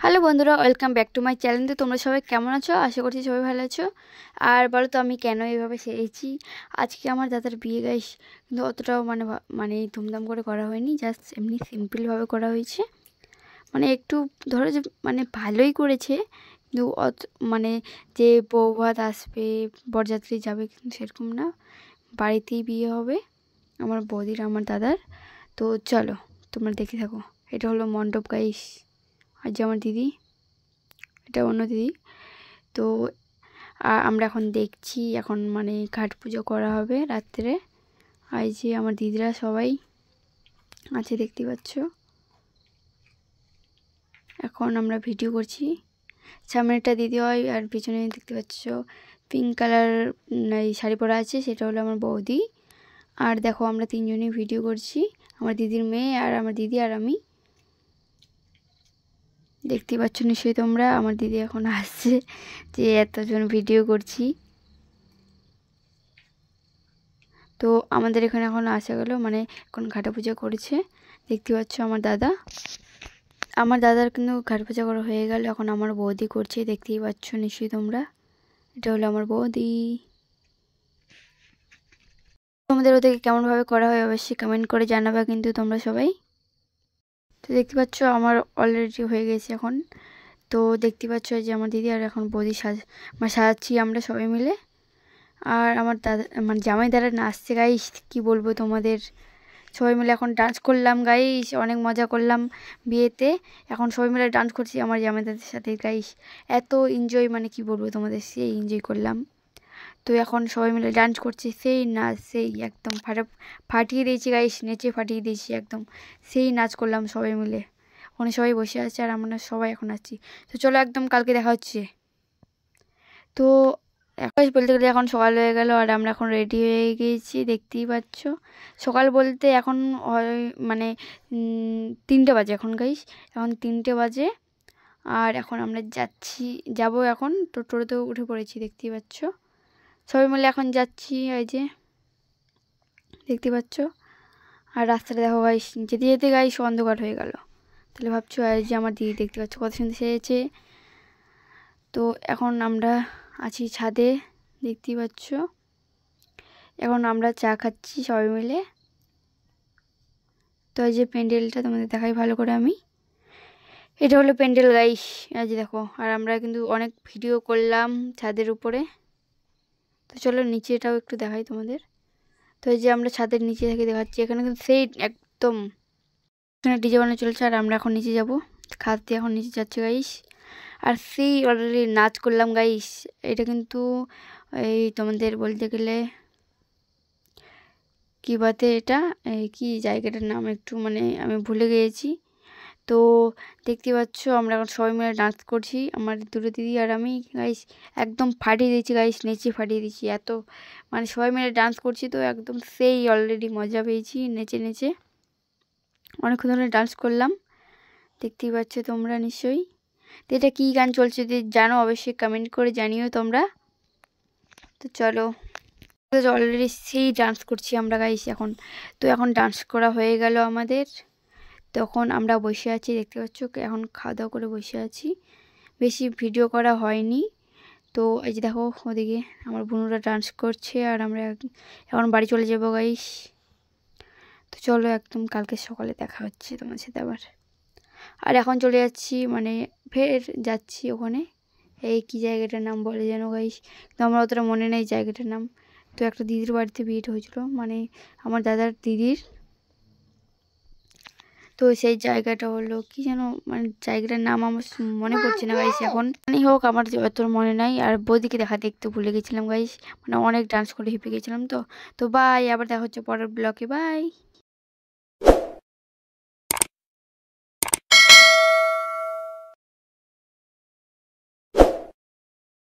Hello বন্ধুরা, welcome back to my channel. তো তোমরা সবাই কেমন আছো? আশা করছি সবাই ভালো আছো। আর বলো তো আমি কেন এইভাবে সেরেছি। আজকে আমার দাদার বিয়ে গাইস, কিন্তু অতটাও মানে ধুমধাম করে করা হয়নি, জাস্ট এমনি সিম্পলভাবে করা হয়েছে। মানে একটু ধরো যে মানে ভালোই করেছে, কিন্তু মানে যে বউ ভাত আসবে, বরযাত্রী যাবে, কিন্তু সেরকম না। বাড়িতেই বিয়ে হবে আমার বৌদির, আমার দাদার। তো চলো তোমরা দেখে থাকো। এটা হলো মণ্ডপ গাইস, আর যে আমার দিদি, এটা অন্য দিদি। তো আমরা এখন দেখছি, এখন মানে ঘাট পুজো করা হবে রাত্রে। আর যে আমার দিদিরা সবাই আছে দেখতে পাচ্ছ। এখন আমরা ভিডিও করছি। সামনে একটা দিদি হয়, আর পিছনে দেখতে পাচ্ছ পিঙ্ক কালার এই শাড়ি পরা আছে, সেটা হলো আমার বৌদি। আর দেখো আমরা তিনজনই ভিডিও করছি, আমার দিদির মেয়ে আর আমার দিদি আর আমি। দেখতে পাচ্ছ নিশ্চয়ই তোমরা, আমার দিদি এখন আসছে যে এতজন ভিডিও করছি। তো আমাদের এখানে এখন আসা গেল, মানে এখন ঘাটা পূজা করেছে। দেখতে পাচ্ছ আমার দাদার কিন্তু ঘাট পূজা করা হয়ে গেল, এখন আমার বৌদি করছে, দেখতেই পাচ্ছ নিশ্চয়ই তোমরা। এটা হলো আমার বৌদি। তোমাদের ওদিকে কেমনভাবে করা হয় অবশ্যই কমেন্ট করে জানাবে কিন্তু তোমরা সবাই। তো দেখতে পাচ্ছ আমার অলরেডি হয়ে গেছে এখন। তো দেখতে পাচ্ছ যে আমার দিদি আর এখন বৌদি সাজাচ্ছি আমরা সবাই মিলে। আর আমার দাদা মানে জামাই দাদা নাচছে গাইস, কি বলবো তোমাদের। সবাই মিলে এখন ডান্স করলাম গাইস, অনেক মজা করলাম বিয়েতে। এখন সবাই মিলে ডান্স করছি আমার জামাই দাদার সাথে গাইস। এত এনজয়, মানে কি বলবো তোমাদের, সেই এনজয় করলাম। তো এখন সবাই মিলে ডান্স করছি, সেই নাচ, সেই একদম ফাটিয়ে দিয়েছি গাইস, নেচে ফাটিয়ে দিয়েছি একদম। সেই নাচ করলাম সবাই মিলে। ওখানে সবাই বসে আছে আর আমরা সবাই এখন আছি। তো চলো একদম কালকে দেখা হচ্ছে। তো এখন বলতে গেলে এখন সকাল হয়ে গেল, আর আমরা এখন রেডি হয়ে গিয়েছি দেখতেই পাচ্ছ। সকাল বলতে এখন মানে 3টে বাজে এখন গাইস, এখন 3টে বাজে। আর এখন আমরা যাব এখন। তো টোটোতেও উঠে পড়েছি দেখতেই পাচ্ছ, সবাই মিলে এখন যাচ্ছি। এই যে দেখতে পাচ্ছ, আর রাস্তাটা দেখো গাইস, যেতে যেতে গাইস অন্ধকার হয়ে গেল। তাহলে ভাবছো, আর যে আমার দিদি দেখতে পাচ্ছ কত সুন্দর সেজেছে। তো এখন আমরা আছি ছাদে দেখতেই পাচ্ছ। এখন আমরা চা খাচ্ছি সবাই মিলে। তো এই যে প্যান্ডেলটা তোমাদের দেখাই ভালো করে আমি। এটা হলো প্যান্ডেল গাইস, এই যে দেখো। আর আমরা কিন্তু অনেক ভিডিও করলাম ছাদের উপরে। তো চলো নিচেটাও একটু দেখাই তোমাদের। তো এই যে আমরা ছাদের নিচে থেকে দেখাচ্ছি, এখানে কিন্তু সেই একদম এখানে ডিজে বানানো চলছে। আর আমরা এখন নিচে যাব, খাট দিয়ে এখন নিচে যাচ্ছে গাইস। আর সেই অলরেডি নাচ করলাম গাইস। এটা কিন্তু এই তোমাদের বলতে গেলে কী বাতে, এটা কি জায়গাটার নাম একটু মানে আমি ভুলে গিয়েছি। তো দেখতে পাচ্ছ আমরা এখন সবাই মিলে ডান্স করছি, আমার দুটো দিদি আর আমি গাইস। একদম ফাটিয়ে দিয়েছি গাইস, নেচে ফাটিয়ে দিয়েছি এত, মানে সবাই মিলে ডান্স করছি। তো একদম সেই অলরেডি মজা পেয়েছি নেচে নেচে, অনেকক্ষণ ধরে ডান্স করলাম দেখতেই পাচ্ছ তোমরা নিশ্চয়ই। তো এটা কী গান চলছে যদি জানো অবশ্যই কমেন্ট করে জানিও তোমরা। তো চলো, অলরেডি সেই ডান্স করছি আমরা গাইস এখন। তো এখন ডান্স করা হয়ে গেল আমাদের, তখন আমরা বসে আছি দেখতে পাচ্ছ। এখন খাওয়া দাওয়া করে বসে আছি, বেশি ভিডিও করা হয়নি। তো এই যে দেখো ওদিকে আমার বোনরা ডান্স করছে, আর আমরা এখন বাড়ি চলে যাবো গাইস। তো চলো একদম কালকে সকালে দেখা হচ্ছে তোমার সাথে আবার। আর এখন চলে যাচ্ছি, মানে ফের যাচ্ছি ওখানে, এই কী জায়গাটার নাম বলে যেন গাইস, তো আমার অতটা মনে নেই জায়গাটার নাম। তো একটা দিদির বাড়িতে বিয়েটা হয়েছিল, মানে আমার দাদার দিদির। তো সেই জায়গাটা হলো কি যেন, মানে জায়গাটার নাম আমার মনে পড়ছে না গাইস এখন। মানে হোক, আমার অত মনে নাই। আর বৌদিকে দেখতে ভুলে গেছিলাম গাইস, মানে অনেক ডান্স করে হেঁপে গেছিলাম। তো বাই, আবার দেখা হচ্ছে পরের ব্লগে, বাই।